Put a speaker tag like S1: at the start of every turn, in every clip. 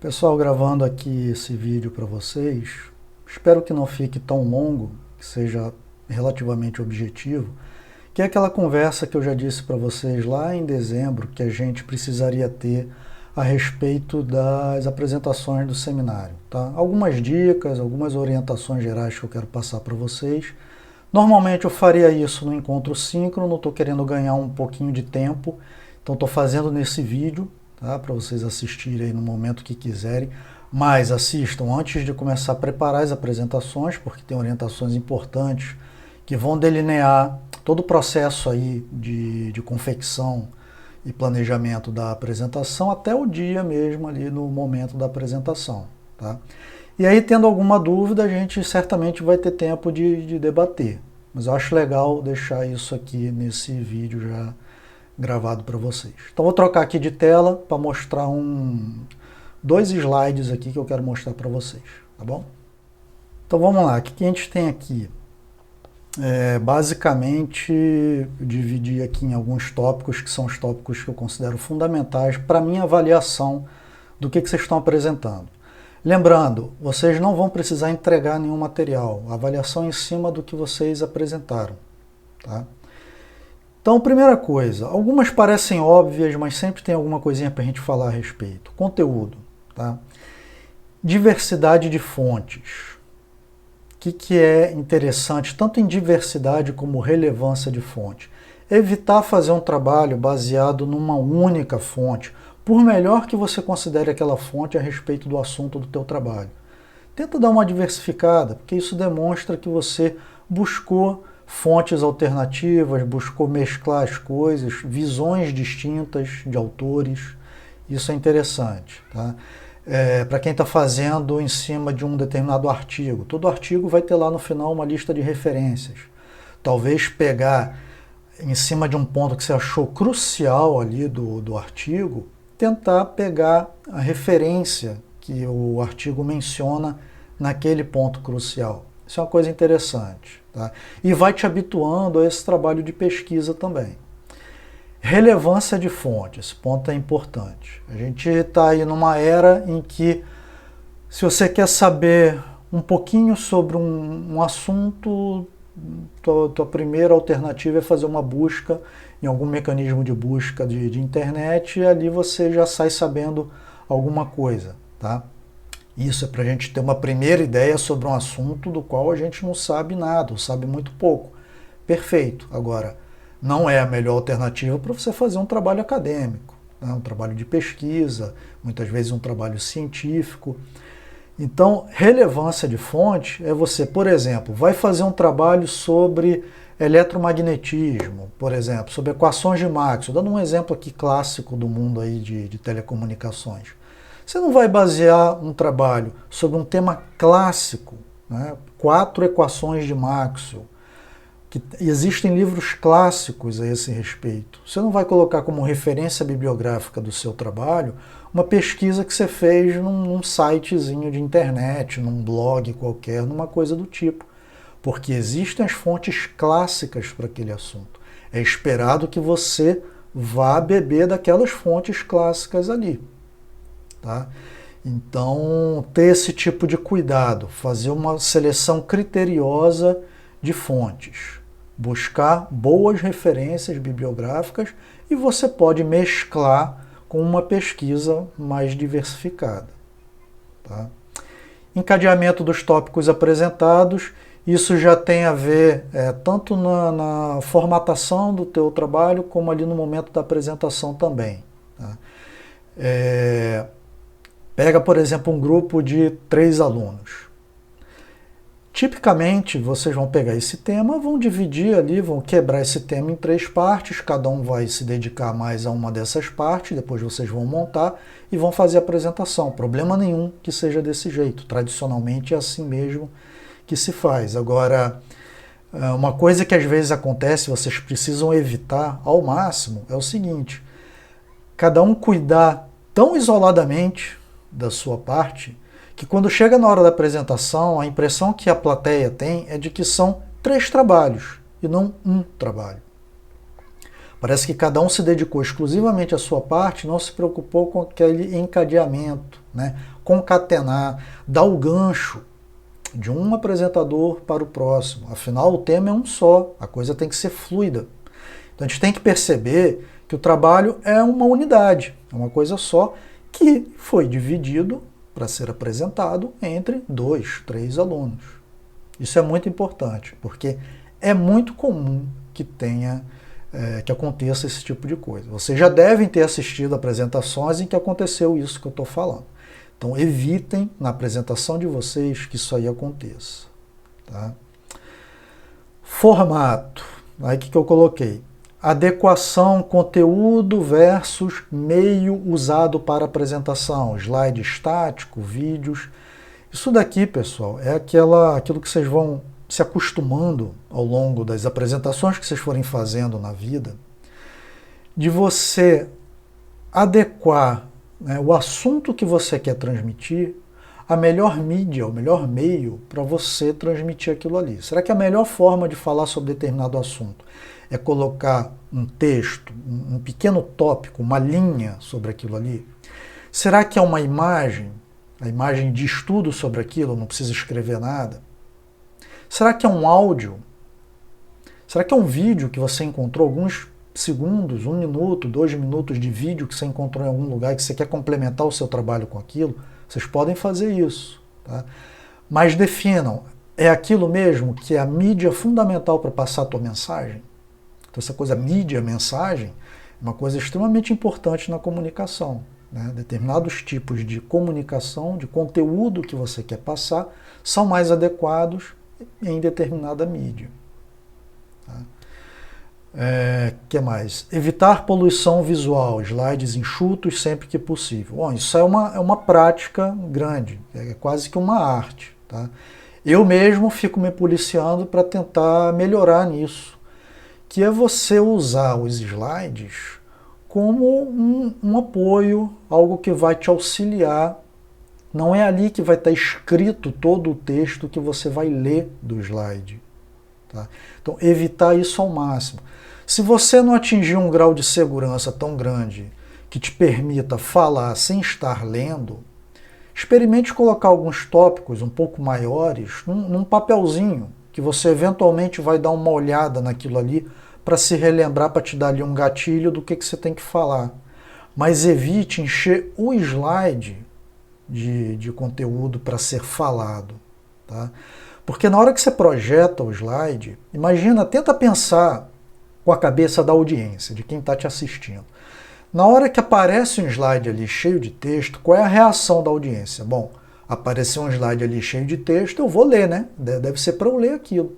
S1: Pessoal, gravando aqui esse vídeo para vocês, espero que não fique tão longo, que seja relativamente objetivo, que é aquela conversa que eu já disse para vocês lá em dezembro, que a gente precisaria ter a respeito das apresentações do seminário. Tá? Algumas dicas, algumas orientações gerais que eu quero passar para vocês. Normalmente eu faria isso no encontro síncrono, estou querendo ganhar um pouquinho de tempo, então estou fazendo nesse vídeo, tá? Para vocês assistirem no momento que quiserem, mas assistam antes de começar a preparar as apresentações, porque tem orientações importantes que vão delinear todo o processo aí de confecção e planejamento da apresentação até o dia mesmo ali no momento da apresentação, tá? E aí, tendo alguma dúvida, a gente certamente vai ter tempo de debater. Mas eu acho legal deixar isso aqui nesse vídeo já gravado para vocês. Então vou trocar aqui de tela para mostrar dois slides aqui que eu quero mostrar para vocês, tá bom? Então vamos lá, o que a gente tem aqui? Basicamente, eu dividi aqui em alguns tópicos, que são os tópicos que eu considero fundamentais para a minha avaliação do que vocês estão apresentando. Lembrando, vocês não vão precisar entregar nenhum material, a avaliação é em cima do que vocês apresentaram, tá? Então, primeira coisa, algumas parecem óbvias, mas sempre tem alguma coisinha para a gente falar a respeito. Conteúdo, tá? Diversidade de fontes. O que é interessante, tanto em diversidade como relevância de fonte? Evitar fazer um trabalho baseado numa única fonte, por melhor que você considere aquela fonte a respeito do assunto do teu trabalho. Tenta dar uma diversificada, porque isso demonstra que você buscou fontes alternativas, buscou mesclar as coisas, visões distintas de autores. Isso é interessante, tá? Para quem está fazendo em cima de um determinado artigo. Todo artigo vai ter lá no final uma lista de referências. Talvez pegar em cima de um ponto que você achou crucial ali do artigo, tentar pegar a referência que o artigo menciona naquele ponto crucial. Isso é uma coisa interessante, tá? E vai te habituando a esse trabalho de pesquisa também. Relevância de fontes, esse ponto é importante. A gente está aí numa era em que, se você quer saber um pouquinho sobre um assunto, tua primeira alternativa é fazer uma busca em algum mecanismo de busca de internet, e ali você já sai sabendo alguma coisa, tá? Isso é para a gente ter uma primeira ideia sobre um assunto do qual a gente não sabe nada, ou sabe muito pouco. Perfeito. Agora, não é a melhor alternativa para você fazer um trabalho acadêmico, né? Um trabalho de pesquisa, muitas vezes um trabalho científico. Então, relevância de fonte é você, por exemplo, vai fazer um trabalho sobre eletromagnetismo, por exemplo, sobre equações de Maxwell, dando um exemplo aqui clássico do mundo aí de telecomunicações. Você não vai basear um trabalho sobre um tema clássico, né? 4 equações de Maxwell, que existem livros clássicos a esse respeito. Você não vai colocar como referência bibliográfica do seu trabalho uma pesquisa que você fez num sitezinho de internet, num blog qualquer, numa coisa do tipo. Porque existem as fontes clássicas para aquele assunto. É esperado que você vá beber daquelas fontes clássicas ali, tá? Então, ter esse tipo de cuidado, fazer uma seleção criteriosa de fontes, buscar boas referências bibliográficas, e você pode mesclar com uma pesquisa mais diversificada, tá? Encadeamento dos tópicos apresentados. Isso já tem a ver tanto na formatação do teu trabalho, como ali no momento da apresentação também, tá? Pega, por exemplo, um grupo de 3 alunos. Tipicamente, vocês vão pegar esse tema, vão dividir ali, vão quebrar esse tema em 3 partes, cada um vai se dedicar mais a uma dessas partes, depois vocês vão montar e vão fazer a apresentação. Problema nenhum que seja desse jeito, tradicionalmente é assim mesmo que se faz. Agora, uma coisa que às vezes acontece, vocês precisam evitar ao máximo, é o seguinte: cada um cuidar tão isoladamente da sua parte, que quando chega na hora da apresentação, a impressão que a plateia tem é de que são 3 trabalhos, e não um trabalho. Parece que cada um se dedicou exclusivamente à sua parte, não se preocupou com aquele encadeamento, né? Concatenar, dar o gancho de um apresentador para o próximo. Afinal, o tema é um só, a coisa tem que ser fluida. Então a gente tem que perceber que o trabalho é uma unidade, é uma coisa só que foi dividido para ser apresentado entre 2, 3 alunos. Isso é muito importante, porque é muito comum que que aconteça esse tipo de coisa. Vocês já devem ter assistido apresentações em que aconteceu isso que eu estou falando. Então evitem na apresentação de vocês que isso aí aconteça. Tá? Formato. Aí o que eu coloquei? Adequação, conteúdo versus meio usado para apresentação. Slide estático, vídeos. Isso daqui, pessoal, é aquilo que vocês vão se acostumando ao longo das apresentações que vocês forem fazendo na vida, de você adequar, né, o assunto que você quer transmitir à melhor mídia, o melhor meio para você transmitir aquilo ali. Será que a melhor forma de falar sobre determinado assunto é colocar um texto, um pequeno tópico, uma linha sobre aquilo ali? Será que é uma imagem, a imagem de estudo sobre aquilo, não precisa escrever nada? Será que é um áudio? Será que é um vídeo que você encontrou alguns segundos, 1 minuto, 2 minutos de vídeo que você encontrou em algum lugar e que você quer complementar o seu trabalho com aquilo? Vocês podem fazer isso. Tá? Mas definam, é aquilo mesmo que é a mídia fundamental para passar a tua mensagem? Então essa coisa mídia, mensagem, é uma coisa extremamente importante na comunicação. Né? Determinados tipos de comunicação, de conteúdo que você quer passar, são mais adequados em determinada mídia. Tá? Que mais? Evitar poluição visual, slides enxutos sempre que possível. Bom, isso é uma prática grande, é quase que uma arte. Tá? Eu mesmo fico me policiando para tentar melhorar nisso, que é você usar os slides como um apoio, algo que vai te auxiliar. Não é ali que vai estar escrito todo o texto que você vai ler do slide. Tá? Então, evitar isso ao máximo. Se você não atingir um grau de segurança tão grande que te permita falar sem estar lendo, experimente colocar alguns tópicos um pouco maiores num papelzinho, que você eventualmente vai dar uma olhada naquilo ali para se relembrar, para te dar ali um gatilho do que você tem que falar. Mas evite encher o slide de conteúdo para ser falado. Tá? Porque na hora que você projeta o slide, imagina, tenta pensar com a cabeça da audiência, de quem está te assistindo. Na hora que aparece um slide ali cheio de texto, qual é a reação da audiência? Bom, apareceu um slide ali cheio de texto, eu vou ler, né? Deve ser para eu ler aquilo.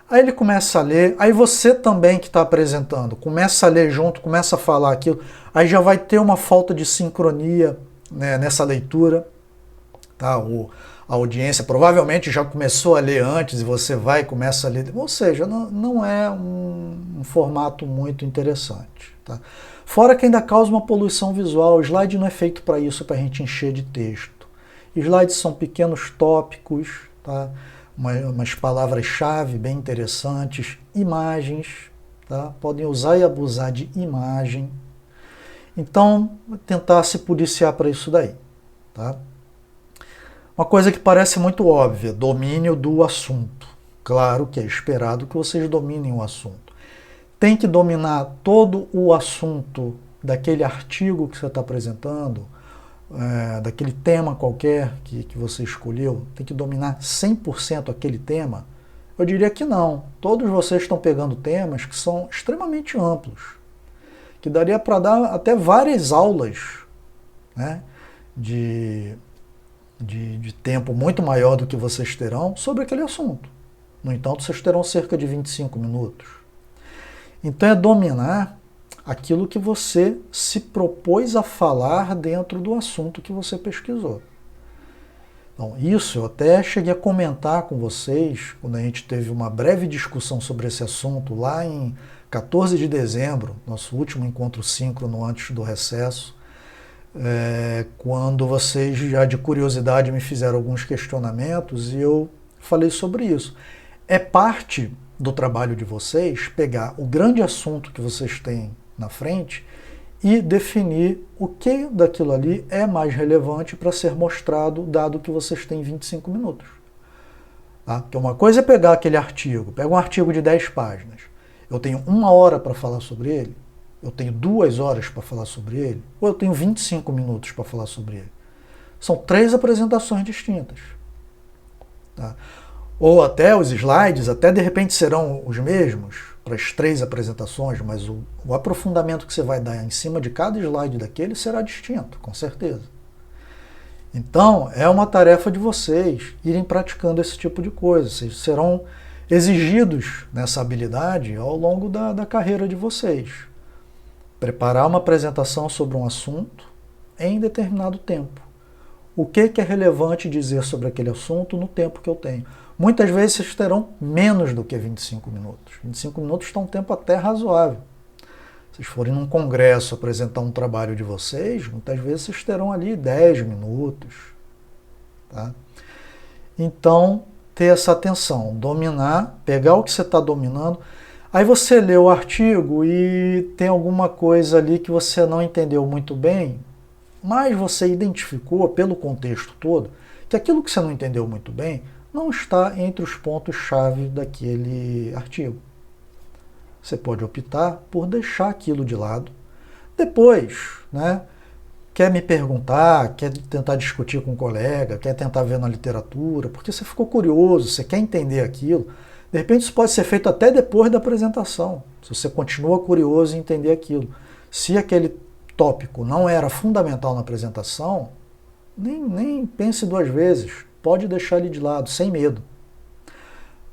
S1: Aí ele começa a ler, aí você também que está apresentando, começa a ler junto, começa a falar aquilo, aí já vai ter uma falta de sincronia, né, nessa leitura. Tá? A audiência provavelmente já começou a ler antes e você vai e começa a ler. Ou seja, não é um formato muito interessante. Tá? Fora que ainda causa uma poluição visual. O slide não é feito para isso, para a gente encher de texto. Slides são pequenos tópicos, tá? Umas palavras-chave bem interessantes, imagens, tá? Podem usar e abusar de imagem. Então, tentar se policiar para isso daí. Tá? Uma coisa que parece muito óbvia, domínio do assunto. Claro que é esperado que vocês dominem o assunto. Tem que dominar todo o assunto daquele artigo que você está apresentando, daquele tema qualquer que você escolheu. Tem que dominar 100% aquele tema? Eu diria que não. Todos vocês estão pegando temas que são extremamente amplos, que daria para dar até várias aulas, né, de tempo muito maior do que vocês terão sobre aquele assunto. No entanto, vocês terão cerca de 25 minutos. Então é dominar aquilo que você se propôs a falar dentro do assunto que você pesquisou. Então, isso eu até cheguei a comentar com vocês, quando a gente teve uma breve discussão sobre esse assunto lá em 14 de dezembro, nosso último encontro síncrono antes do recesso, quando vocês já de curiosidade me fizeram alguns questionamentos e eu falei sobre isso. É parte do trabalho de vocês pegar o grande assunto que vocês têm na frente e definir o que daquilo ali é mais relevante para ser mostrado, dado que vocês têm 25 minutos. Tá? Porque uma coisa é pegar aquele artigo, pega um artigo de 10 páginas, eu tenho 1 hora para falar sobre ele, eu tenho 2 horas para falar sobre ele, ou eu tenho 25 minutos para falar sobre ele. São 3 apresentações distintas. Tá? Ou até os slides, até de repente serão os mesmos para as 3 apresentações, mas o aprofundamento que você vai dar em cima de cada slide daquele será distinto, com certeza. Então, é uma tarefa de vocês irem praticando esse tipo de coisa. Vocês serão exigidos nessa habilidade ao longo da carreira de vocês. Preparar uma apresentação sobre um assunto em determinado tempo. O que é relevante dizer sobre aquele assunto no tempo que eu tenho? Muitas vezes vocês terão menos do que 25 minutos. 25 minutos está um tempo até razoável. Se vocês forem num congresso apresentar um trabalho de vocês, muitas vezes vocês terão ali 10 minutos. Tá? Então, ter essa atenção, dominar, pegar o que você está dominando. Aí você lê o artigo e tem alguma coisa ali que você não entendeu muito bem, mas você identificou pelo contexto todo que aquilo que você não entendeu muito bem não está entre os pontos-chave daquele artigo. Você pode optar por deixar aquilo de lado. Depois, né, quer me perguntar, quer tentar discutir com um colega, quer tentar ver na literatura, porque você ficou curioso, você quer entender aquilo. De repente isso pode ser feito até depois da apresentação, se você continua curioso em entender aquilo. Se aquele tópico não era fundamental na apresentação, nem pense 2 vezes, pode deixar ele de lado, sem medo.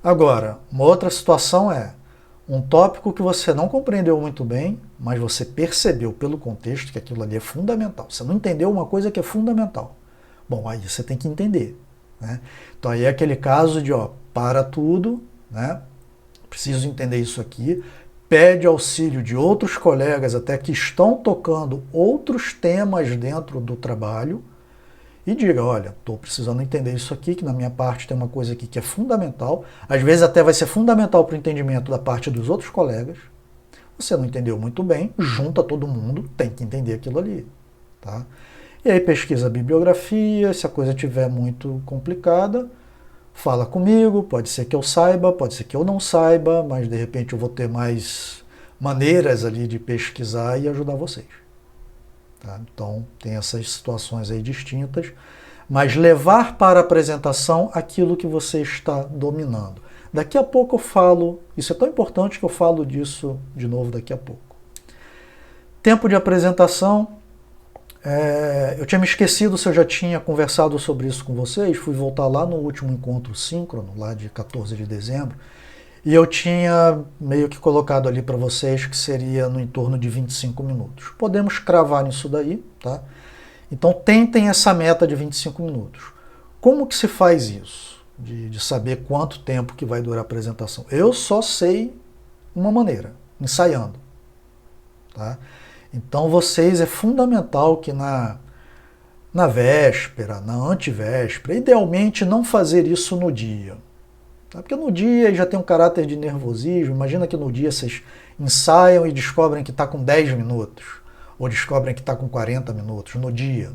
S1: Agora, uma outra situação é um tópico que você não compreendeu muito bem, mas você percebeu pelo contexto que aquilo ali é fundamental. Você não entendeu uma coisa que é fundamental. Bom, aí você tem que entender. Né? Então aí é aquele caso de, para tudo, né? Preciso entender isso aqui, pede auxílio de outros colegas até que estão tocando outros temas dentro do trabalho e diga, olha, estou precisando entender isso aqui, que na minha parte tem uma coisa aqui que é fundamental, às vezes até vai ser fundamental para o entendimento da parte dos outros colegas. Você não entendeu muito bem, junta todo mundo, tem que entender aquilo ali. Tá? E aí pesquisa a bibliografia, se a coisa estiver muito complicada, fala comigo, pode ser que eu saiba, pode ser que eu não saiba, mas de repente eu vou ter mais maneiras ali de pesquisar e ajudar vocês. Tá? Então tem essas situações aí distintas, mas levar para a apresentação aquilo que você está dominando. Daqui a pouco eu falo, isso é tão importante que eu falo disso de novo daqui a pouco. Tempo de apresentação, eu tinha me esquecido se eu já tinha conversado sobre isso com vocês, fui voltar lá no último encontro síncrono, lá de 14 de dezembro, e eu tinha meio que colocado ali para vocês que seria no entorno de 25 minutos. Podemos cravar nisso daí, tá? Então tentem essa meta de 25 minutos. Como que se faz isso? De saber quanto tempo que vai durar a apresentação. Eu só sei uma maneira, ensaiando. Tá? Então vocês, é fundamental que na véspera, na antivéspera, idealmente não fazer isso no dia. Porque no dia já tem um caráter de nervosismo. Imagina que no dia vocês ensaiam e descobrem que está com 10 minutos, ou descobrem que está com 40 minutos no dia.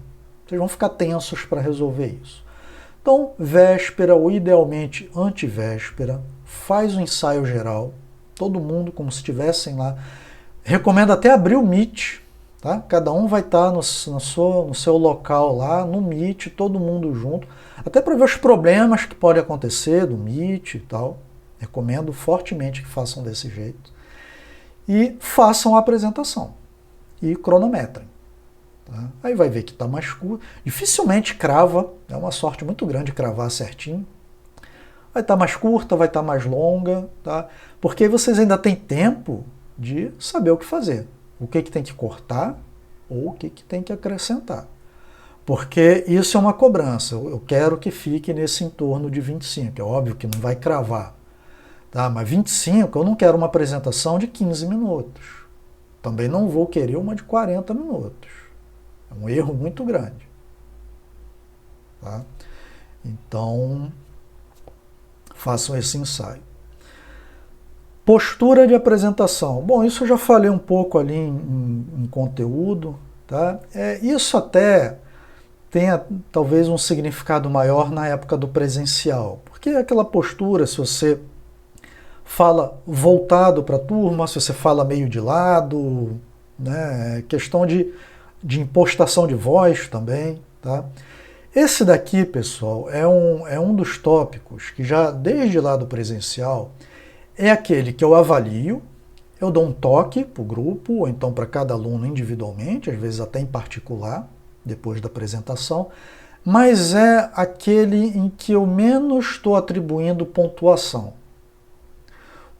S1: Vocês vão ficar tensos para resolver isso. Então, véspera ou idealmente antivéspera, faz o ensaio geral, todo mundo como se estivessem lá. Recomendo até abrir o Meet, tá? Cada um vai estar no seu local lá, no Meet, todo mundo junto, até para ver os problemas que podem acontecer do Meet e tal. Recomendo fortemente que façam desse jeito. E façam a apresentação. E cronometrem. Tá? Aí vai ver que está mais curto. Dificilmente crava, é uma sorte muito grande cravar certinho. Vai estar mais curta, vai estar mais longa, tá? Porque aí vocês ainda têm tempo de saber o que fazer. O que tem que cortar ou o que tem que acrescentar. Porque isso é uma cobrança. Eu quero que fique nesse entorno de 25. É óbvio que não vai cravar. Tá? Mas 25, eu não quero uma apresentação de 15 minutos. Também não vou querer uma de 40 minutos. É um erro muito grande. Tá? Então, façam esse ensaio. Postura de apresentação. Bom, isso eu já falei um pouco ali em conteúdo, tá? Isso até tenha talvez um significado maior na época do presencial, porque aquela postura, se você fala voltado para a turma, se você fala meio de lado, né? Questão de impostação de voz também, tá? Esse daqui, pessoal, é um dos tópicos que já desde lá do presencial é aquele que eu avalio, eu dou um toque para o grupo, ou então para cada aluno individualmente, às vezes até em particular, depois da apresentação, mas é aquele em que eu menos estou atribuindo pontuação.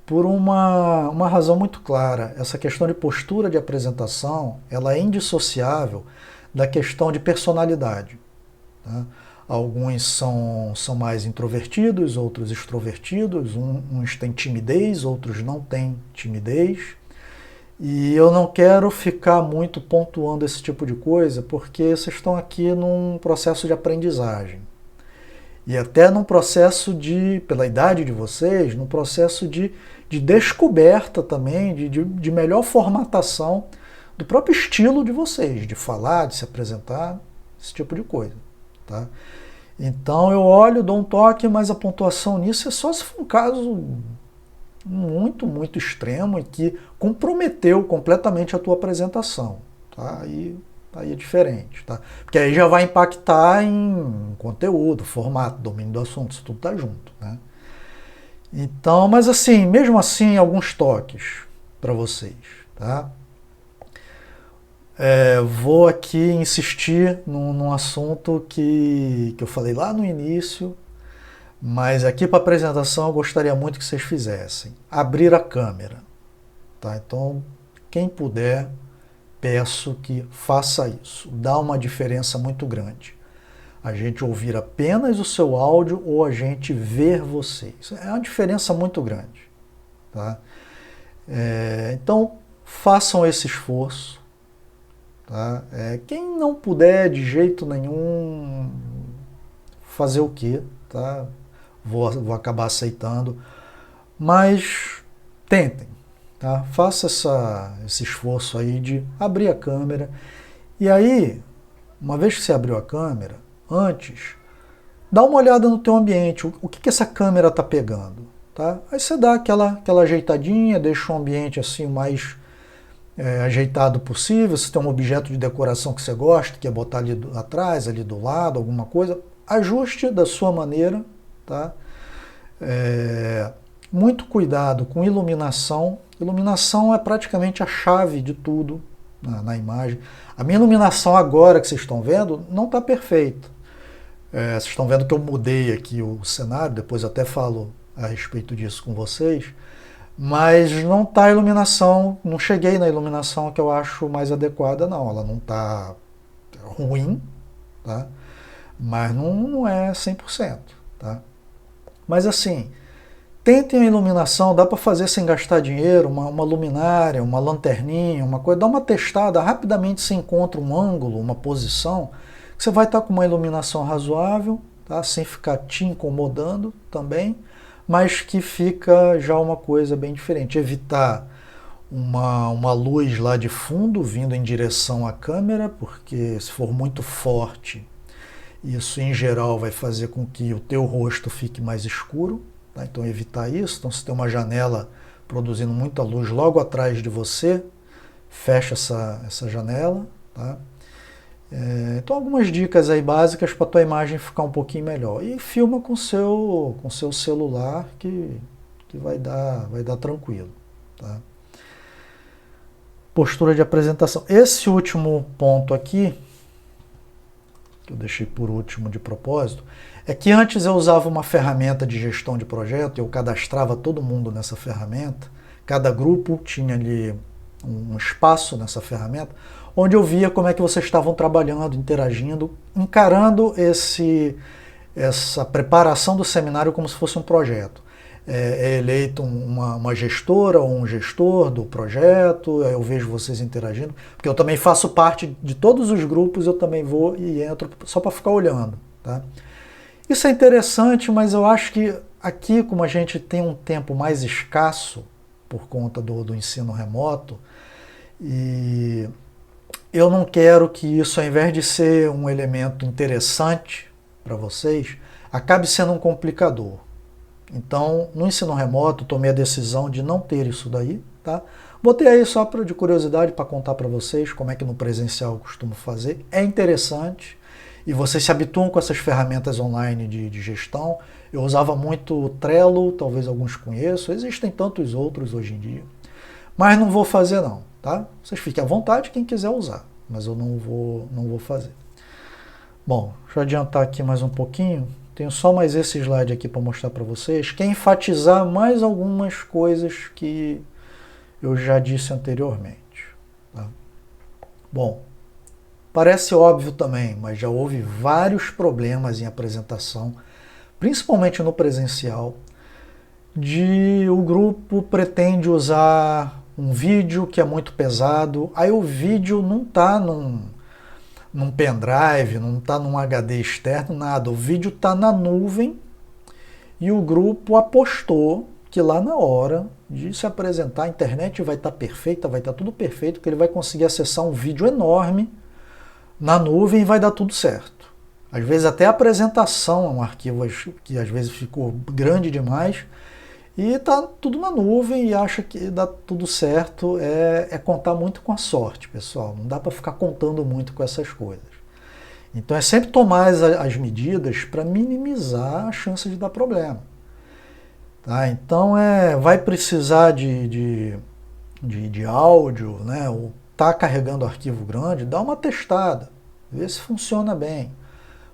S1: Por uma razão muito clara, essa questão de postura de apresentação, ela é indissociável da questão de personalidade. Tá? Alguns são mais introvertidos, outros extrovertidos, uns têm timidez, outros não têm timidez. E eu não quero ficar muito pontuando esse tipo de coisa, porque vocês estão aqui num processo de aprendizagem. E até num processo pela idade de vocês, num processo de descoberta também, de melhor formatação do próprio estilo de vocês, de falar, de se apresentar, esse tipo de coisa. Tá? Então eu olho, dou um toque, mas a pontuação nisso é só se for um caso muito, muito extremo e que comprometeu completamente a tua apresentação. Tá? Aí é diferente. Tá? Porque aí já vai impactar em conteúdo, formato, domínio do assunto, isso tudo está junto. Né? Então, mas assim, mesmo assim, alguns toques para vocês. Tá? Vou aqui insistir num assunto que eu falei lá no início, mas aqui para a apresentação eu gostaria muito que vocês fizessem. Abrir a câmera. Tá? Então, quem puder, peço que faça isso. Dá uma diferença muito grande. A gente ouvir apenas o seu áudio ou a gente ver vocês. É uma diferença muito grande. Tá? Então, façam esse esforço. Tá? Quem não puder de jeito nenhum, fazer o quê? Tá? Vou acabar aceitando, mas tentem. Tá? Faça esse esforço aí de abrir a câmera. E aí, uma vez que você abriu a câmera, antes, dá uma olhada no teu ambiente, o que essa câmera está pegando. Tá? Aí você dá aquela ajeitadinha, deixa o ambiente assim mais ajeitado possível. Se tem um objeto de decoração que você gosta, quer botar ali atrás, ali do lado, alguma coisa, ajuste da sua maneira. Tá? Muito cuidado com iluminação. Iluminação é praticamente a chave de tudo na imagem. A minha iluminação agora que vocês estão vendo não está perfeita. Vocês estão vendo que eu mudei aqui o cenário, depois eu até falo a respeito disso com vocês. Mas não está a iluminação, não cheguei na iluminação que eu acho mais adequada, não. Ela não está ruim, tá? Mas não é 100%. Tá? Mas assim, tentem a iluminação, dá para fazer sem gastar dinheiro, uma luminária, uma lanterninha, uma coisa, dá uma testada, rapidamente você encontra um ângulo, uma posição, que você vai estar com uma iluminação razoável, tá? Sem ficar te incomodando também, mas que fica já uma coisa bem diferente. Evitar uma luz lá de fundo vindo em direção à câmera, porque se for muito forte, isso em geral vai fazer com que o teu rosto fique mais escuro. Tá? Então evitar isso. Então se tem uma janela produzindo muita luz logo atrás de você, fecha essa janela. Tá? Então algumas dicas aí básicas para a tua imagem ficar um pouquinho melhor. E filma com seu celular que vai dar tranquilo. Tá? Postura de apresentação. Esse último ponto aqui, que eu deixei por último de propósito, é que antes eu usava uma ferramenta de gestão de projeto, eu cadastrava todo mundo nessa ferramenta, cada grupo tinha ali um espaço nessa ferramenta, onde eu via como é que vocês estavam trabalhando, interagindo, encarando essa preparação do seminário como se fosse um projeto. É eleito uma gestora ou um gestor do projeto, eu vejo vocês interagindo, porque eu também faço parte de todos os grupos, eu também vou e entro só para ficar olhando. Tá? Isso é interessante, mas eu acho que aqui, como a gente tem um tempo mais escasso, por conta do ensino remoto, e eu não quero que isso, ao invés de ser um elemento interessante para vocês, acabe sendo um complicador. Então, no ensino remoto, tomei a decisão de não ter isso daí, tá? Botei aí só de curiosidade para contar para vocês como é que no presencial eu costumo fazer. É interessante e vocês se habituam com essas ferramentas online de gestão. Eu usava muito o Trello, talvez alguns conheçam, existem tantos outros hoje em dia. Mas não vou fazer não, tá? Vocês fiquem à vontade quem quiser usar, mas eu não vou fazer. Bom, deixa eu adiantar aqui mais um pouquinho. Tenho só mais esse slide aqui para mostrar para vocês. Quer enfatizar mais algumas coisas que eu já disse anteriormente. Tá? Bom, parece óbvio também, mas já houve vários problemas em apresentação, principalmente no presencial, de o grupo pretende usar um vídeo que é muito pesado, aí o vídeo não está num pendrive, não está num HD externo, nada. O vídeo está na nuvem e o grupo apostou que lá na hora de se apresentar, a internet vai estar perfeita, vai estar tudo perfeito, que ele vai conseguir acessar um vídeo enorme na nuvem e vai dar tudo certo. Às vezes até a apresentação é um arquivo que às vezes ficou grande demais e está tudo na nuvem e acha que dá tudo certo. É contar muito com a sorte, pessoal. Não dá para ficar contando muito com essas coisas. Então é sempre tomar as medidas para minimizar a chance de dar problema. Tá? Então vai precisar de áudio, né? Ou tá carregando arquivo grande, dá uma testada, vê se funciona bem.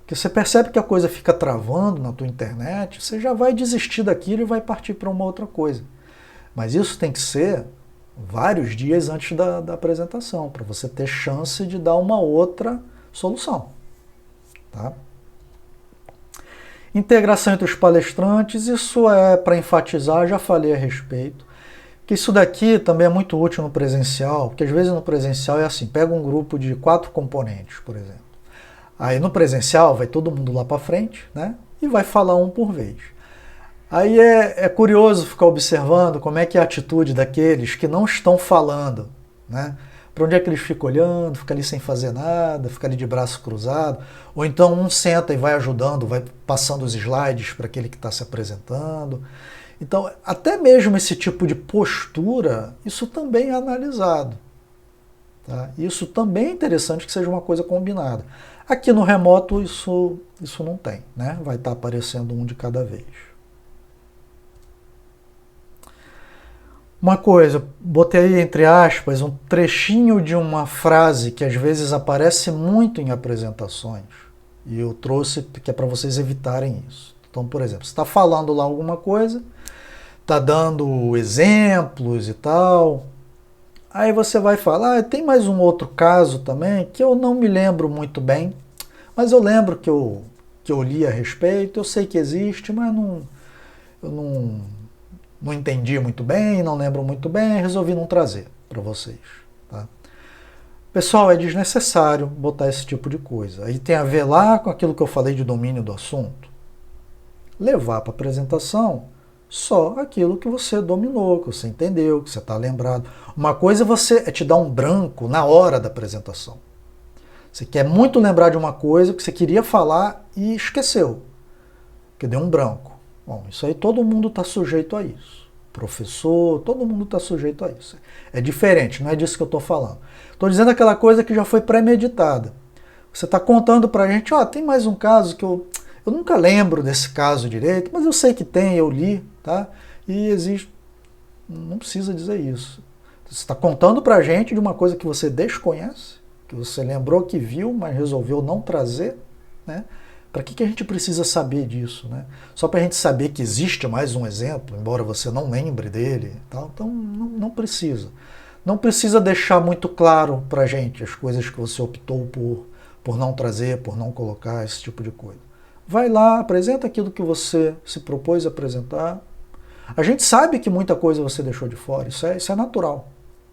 S1: Porque você percebe que a coisa fica travando na tua internet, você já vai desistir daquilo e vai partir para uma outra coisa. Mas isso tem que ser vários dias antes da apresentação, para você ter chance de dar uma outra solução. Tá? Integração entre os palestrantes, isso é para enfatizar, já falei a respeito. Que isso daqui também é muito útil no presencial, porque às vezes no presencial é assim, pega um grupo de 4 componentes, por exemplo. Aí no presencial vai todo mundo lá para frente, né? E vai falar um por vez. Aí é curioso ficar observando como é que é a atitude daqueles que não estão falando, né? Para onde é que eles ficam olhando, fica ali sem fazer nada, fica ali de braço cruzado, ou então um senta e vai ajudando, vai passando os slides para aquele que está se apresentando. Então, até mesmo esse tipo de postura, isso também é analisado. Tá? Isso também é interessante que seja uma coisa combinada. Aqui no remoto isso não tem, né? Vai estar aparecendo um de cada vez. Uma coisa, botei aí entre aspas um trechinho de uma frase que às vezes aparece muito em apresentações. E eu trouxe que é para vocês evitarem isso. Então, por exemplo, você está falando lá alguma coisa, está dando exemplos e tal. Aí você vai falar, tem mais um outro caso também que eu não me lembro muito bem, mas eu lembro que eu li a respeito, eu sei que existe, mas eu não entendi muito bem, não lembro muito bem, resolvi não trazer para vocês. Tá? Pessoal, é desnecessário botar esse tipo de coisa. Aí tem a ver lá com aquilo que eu falei de domínio do assunto. Levar para a apresentação só aquilo que você dominou, que você entendeu, que você está lembrado. Uma coisa é te dar um branco na hora da apresentação. Você quer muito lembrar de uma coisa que você queria falar e esqueceu, que deu um branco. Bom, isso aí todo mundo está sujeito a isso. Professor, todo mundo está sujeito a isso. É diferente, não é disso que eu estou falando. Estou dizendo aquela coisa que já foi premeditada. Você está contando para a gente, tem mais um caso que eu nunca lembro desse caso direito, mas eu sei que tem, eu li, tá? E existe. Não precisa dizer isso. Você está contando para a gente de uma coisa que você desconhece, que você lembrou que viu, mas resolveu não trazer, né? Para que a gente precisa saber disso, né? Só para a gente saber que existe mais um exemplo, embora você não lembre dele, tal. Então não precisa. Não precisa deixar muito claro para a gente as coisas que você optou por não trazer, por não colocar, esse tipo de coisa. Vai lá, apresenta aquilo que você se propôs a apresentar. A gente sabe que muita coisa você deixou de fora, isso é natural.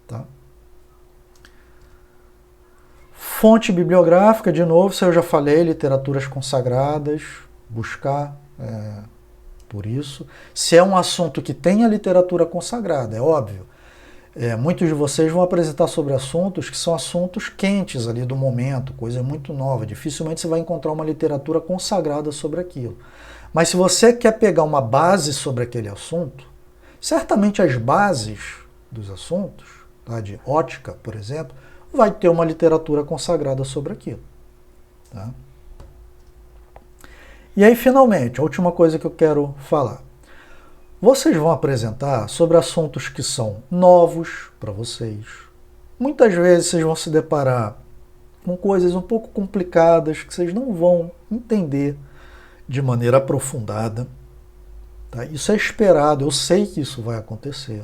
S1: Tá? Fonte bibliográfica, de novo, isso eu já falei, literaturas consagradas, buscar por isso. Se é um assunto que tem a literatura consagrada, é óbvio. Muitos de vocês vão apresentar sobre assuntos que são assuntos quentes ali do momento, coisa muito nova. Dificilmente você vai encontrar uma literatura consagrada sobre aquilo. Mas se você quer pegar uma base sobre aquele assunto, certamente as bases dos assuntos, tá, de ótica, por exemplo, vai ter uma literatura consagrada sobre aquilo. Tá? E aí, finalmente, a última coisa que eu quero falar. Vocês vão apresentar sobre assuntos que são novos para vocês. Muitas vezes vocês vão se deparar com coisas um pouco complicadas que vocês não vão entender de maneira aprofundada. Tá? Isso é esperado, eu sei que isso vai acontecer.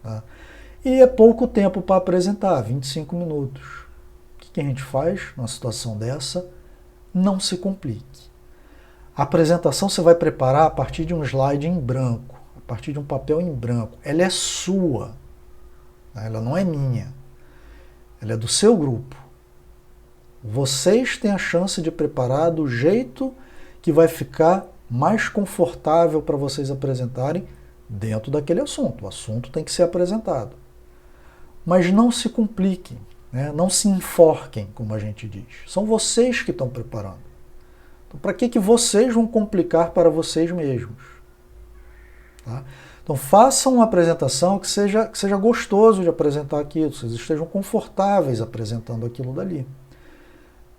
S1: Tá? E é pouco tempo para apresentar, 25 minutos. O que a gente faz numa situação dessa? Não se complique. A apresentação você vai preparar a partir de um slide em branco, a partir de um papel em branco. Ela é sua, ela não é minha, ela é do seu grupo. Vocês têm a chance de preparar do jeito que vai ficar mais confortável para vocês apresentarem dentro daquele assunto. O assunto tem que ser apresentado. Mas não se compliquem, né? Não se enforquem, como a gente diz. São vocês que estão preparando. Então, para que vocês vão complicar para vocês mesmos? Tá? Então, façam uma apresentação que seja gostoso de apresentar aquilo, vocês estejam confortáveis apresentando aquilo dali.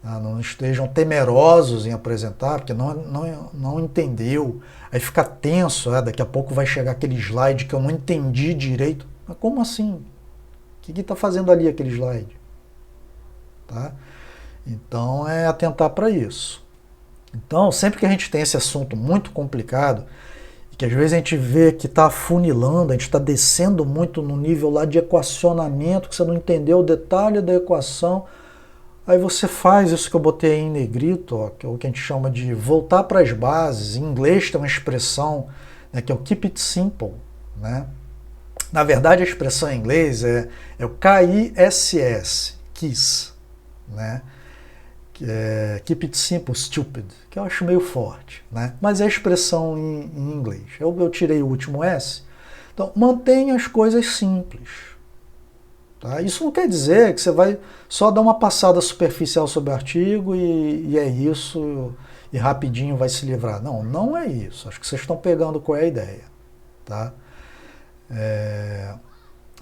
S1: Tá? Não estejam temerosos em apresentar, porque não entendeu. Aí fica tenso, daqui a pouco vai chegar aquele slide que eu não entendi direito. Mas como assim? O que está fazendo ali aquele slide? Tá? Então, é atentar para isso. Então, sempre que a gente tem esse assunto muito complicado, e que às vezes a gente vê que está afunilando, a gente está descendo muito no nível lá de equacionamento, que você não entendeu o detalhe da equação, aí você faz isso que eu botei aí em negrito, ó, que é o que a gente chama de voltar para as bases. Em inglês tem uma expressão, né, que é o keep it simple. Né? Na verdade, a expressão em inglês é o KISS, KISS, né? Keep it simple, stupid, que eu acho meio forte, né? Mas é a expressão em inglês. Eu tirei o último S. Então, mantenha as coisas simples. Tá? Isso não quer dizer que você vai só dar uma passada superficial sobre o artigo e é isso, e rapidinho vai se livrar. Não, não é isso. Acho que vocês estão pegando qual é a ideia. Tá?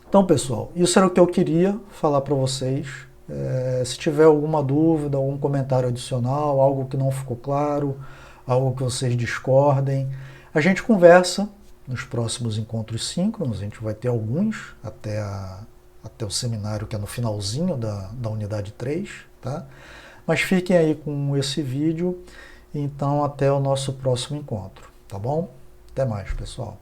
S1: Então, pessoal, isso era o que eu queria falar para vocês. Se tiver alguma dúvida, algum comentário adicional, algo que não ficou claro, algo que vocês discordem, a gente conversa nos próximos encontros síncronos. A gente vai ter alguns até o seminário, que é no finalzinho da unidade 3, tá? Mas fiquem aí com esse vídeo, então até o nosso próximo encontro, tá bom? Até mais, pessoal.